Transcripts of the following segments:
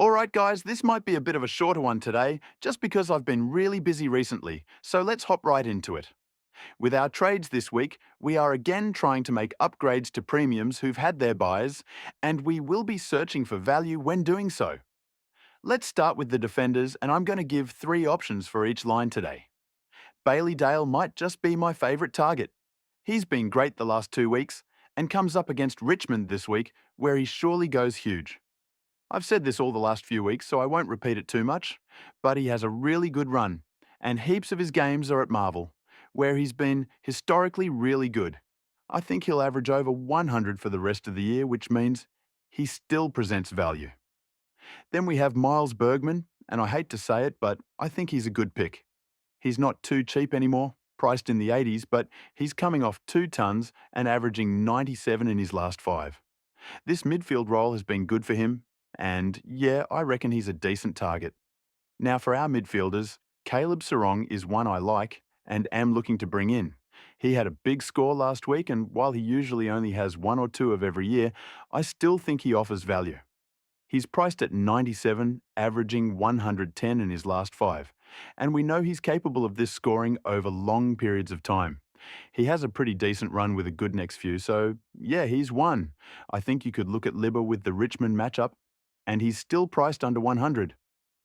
Alright guys, this might be a bit of a shorter one today, just because I've been really busy recently, so let's hop right into it. With our trades this week, we are again trying to make upgrades to premiums who've had their buys, and we will be searching for value when doing so. Let's start with the defenders, and I'm going to give three options for each line today. Bailey Dale might just be my favourite target. He's been great the last 2 weeks, and comes up against Richmond this week, where he surely goes huge. I've said this all the last few weeks, so I won't repeat it too much, but he has a really good run, and heaps of his games are at Marvel, where he's been historically really good. I think he'll average over 100 for the rest of the year, which means he still presents value. Then we have Miles Bergman, and I hate to say it, but I think he's a good pick. He's not too cheap anymore, priced in the 80s, but he's coming off 2 tons and averaging 97 in his last five. This midfield role has been good for him, and yeah, I reckon he's a decent target. Now for our midfielders, Caleb Sarong is one I like and am looking to bring in. He had a big score last week, and while he usually only has one or two of every year, I still think he offers value. He's priced at 97, averaging 110 in his last five, and we know he's capable of this scoring over long periods of time. He has a pretty decent run with a good next few, so yeah, he's one. I think you could look at Libba with the Richmond matchup, and he's still priced under 100.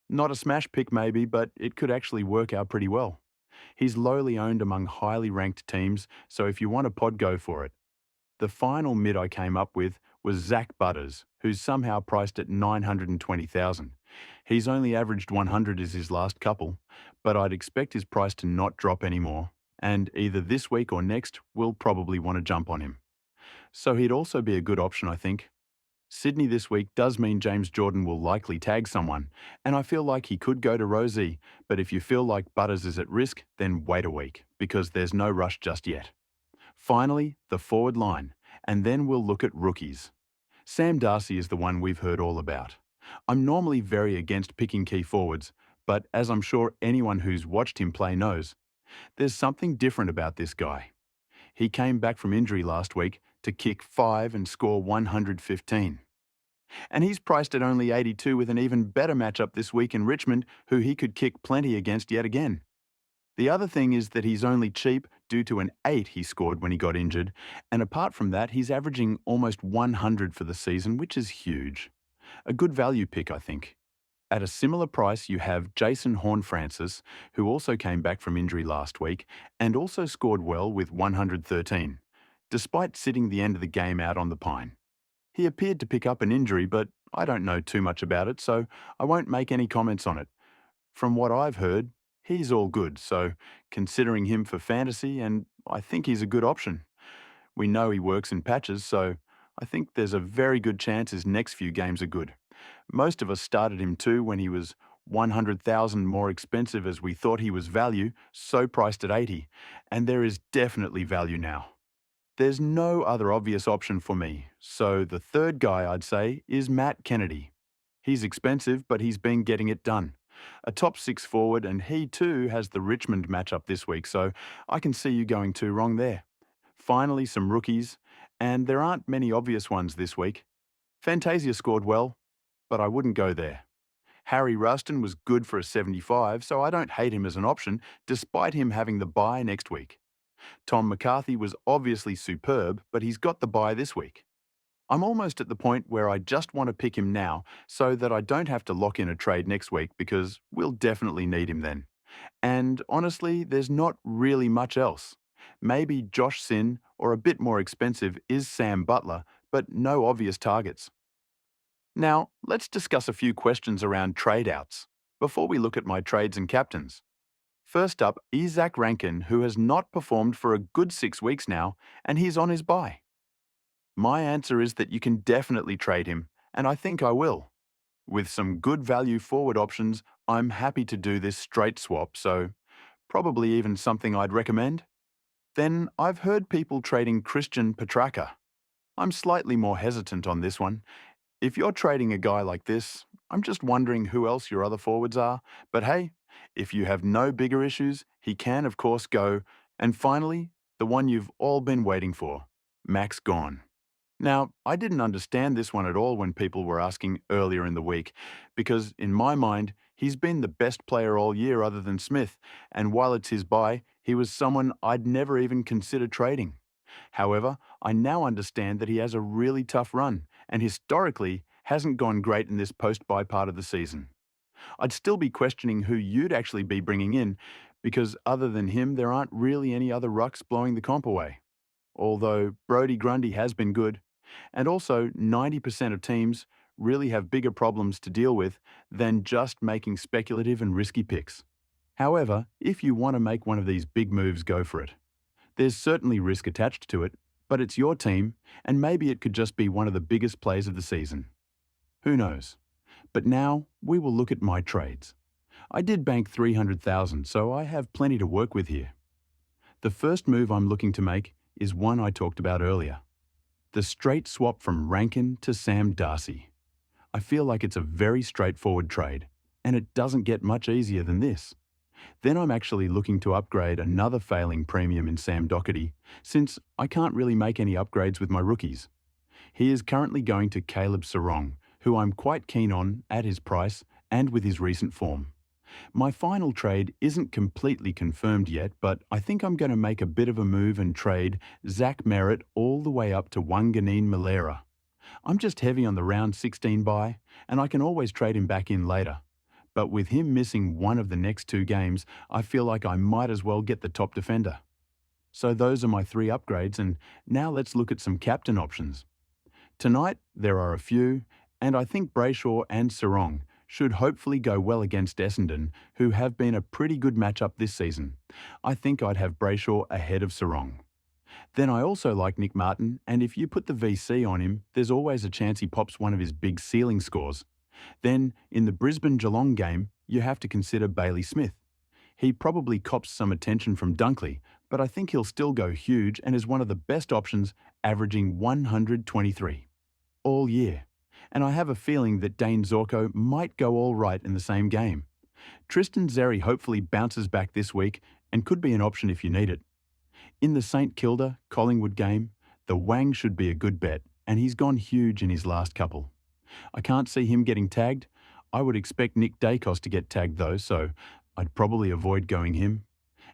Not a smash pick maybe, but it could actually work out pretty well. He's lowly owned among highly ranked teams, so if you want a pod, go for it. The final mid I came up with was Zach Butters, who's somehow priced at 920,000. He's only averaged 100 as his last couple, but I'd expect his price to not drop anymore, and either this week or next we'll probably want to jump on him. So he'd also be a good option, I think. Sydney this week does mean James Jordan will likely tag someone, and I feel like he could go to Rosie, but if you feel like Butters is at risk, then wait a week, because there's no rush just yet. Finally, the forward line, and then we'll look at rookies. Sam Darcy is the one we've heard all about. I'm normally very against picking key forwards, but as I'm sure anyone who's watched him play knows, there's something different about this guy. He came back from injury last week to kick 5 and score 115. And he's priced at only 82 with an even better matchup this week in Richmond, who he could kick plenty against yet again. The other thing is that he's only cheap due to an 8 he scored when he got injured, and apart from that, he's averaging almost 100 for the season, which is huge. A good value pick, I think. At a similar price, you have Jason Horne-Francis, who also came back from injury last week and also scored well with 113, despite sitting the end of the game out on the pine. He appeared to pick up an injury, but I don't know too much about it, so I won't make any comments on it. From what I've heard, he's all good, so considering him for fantasy, and I think he's a good option. We know he works in patches, so I think there's a very good chance his next few games are good. Most of us started him too when he was 100,000 more expensive as we thought he was value, so priced at 80, and there is definitely value now. There's no other obvious option for me, so the third guy I'd say is Matt Kennedy. He's expensive, but he's been getting it done. A top six forward, and he too has the Richmond matchup this week, so I can see you going too wrong there. Finally, some rookies, and there aren't many obvious ones this week. Fantasia scored well, but I wouldn't go there. Harry Ruston was good for a 75, so I don't hate him as an option, despite him having the bye next week. Tom McCarthy was obviously superb, but he's got the bye this week. I'm almost at the point where I just want to pick him now so that I don't have to lock in a trade next week because we'll definitely need him then. And honestly, there's not really much else. Maybe Josh Sin, or a bit more expensive is Sam Butler, but no obvious targets. Now, let's discuss a few questions around trade outs before we look at my trades and captains. First up, Isaac Rankin, who has not performed for a good 6 weeks now, and he's on his bye. My answer is that you can definitely trade him, and I think I will. With some good value forward options, I'm happy to do this straight swap, so probably even something I'd recommend. Then I've heard people trading Christian Petracca. I'm slightly more hesitant on this one. If you're trading a guy like this, I'm just wondering who else your other forwards are, but hey, if you have no bigger issues, he can of course go. And finally, the one you've all been waiting for, Max Gawn. Now, I didn't understand this one at all when people were asking earlier in the week, because in my mind, he's been the best player all year other than Smith, and while it's his buy, he was someone I'd never even consider trading. However, I now understand that he has a really tough run, and historically hasn't gone great in this post-buy part of the season. I'd still be questioning who you'd actually be bringing in, because other than him, there aren't really any other rucks blowing the comp away. Although Brody Grundy has been good, and also 90% of teams really have bigger problems to deal with than just making speculative and risky picks. However, if you want to make one of these big moves, go for it. There's certainly risk attached to it, but it's your team, and maybe it could just be one of the biggest plays of the season. Who knows? But now we will look at my trades. I did bank 300,000, so I have plenty to work with here. The first move I'm looking to make is one I talked about earlier. The straight swap from Rankin to Sam Darcy. I feel like it's a very straightforward trade, and it doesn't get much easier than this. Then I'm actually looking to upgrade another failing premium in Sam Doherty, since I can't really make any upgrades with my rookies. He is currently going to Caleb Sarong, who I'm quite keen on at his price and with his recent form. My final trade isn't completely confirmed yet, but I think I'm going to make a bit of a move and trade Zach Merritt all the way up to Wanganeen Malera. I'm just heavy on the round 16 buy, and I can always trade him back in later. But with him missing one of the next two games, I feel like I might as well get the top defender. So those are my three upgrades, and now let's look at some captain options. Tonight, there are a few, and I think Brayshaw and Sarong should hopefully go well against Essendon, who have been a pretty good matchup this season. I think I'd have Brayshaw ahead of Sarong. Then I also like Nick Martin, and if you put the VC on him, there's always a chance he pops one of his big ceiling scores. Then, in the Brisbane-Geelong game, you have to consider Bailey Smith. He probably cops some attention from Dunkley, but I think he'll still go huge and is one of the best options, averaging 123 all year. And I have a feeling that Dane Zorko might go all right in the same game. Tristan Xerri hopefully bounces back this week and could be an option if you need it. In the St Kilda Collingwood game, the Wang should be a good bet, and he's gone huge in his last couple. I can't see him getting tagged. I would expect Nick Dacos to get tagged though, so I'd probably avoid going him.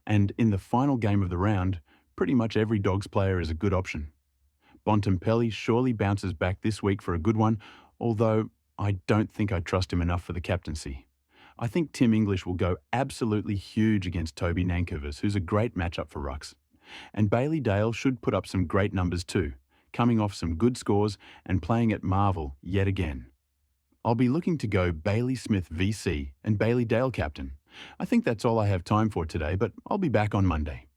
And in the final game of the round, pretty much every Dogs player is a good option. Bontempelli surely bounces back this week for a good one, although I don't think I trust him enough for the captaincy. I think Tim English will go absolutely huge against Toby Nankervis, who's a great matchup for rucks. And Bailey Dale should put up some great numbers too, coming off some good scores and playing at Marvel yet again. I'll be looking to go Bailey Smith VC and Bailey Dale captain. I think that's all I have time for today, but I'll be back on Monday.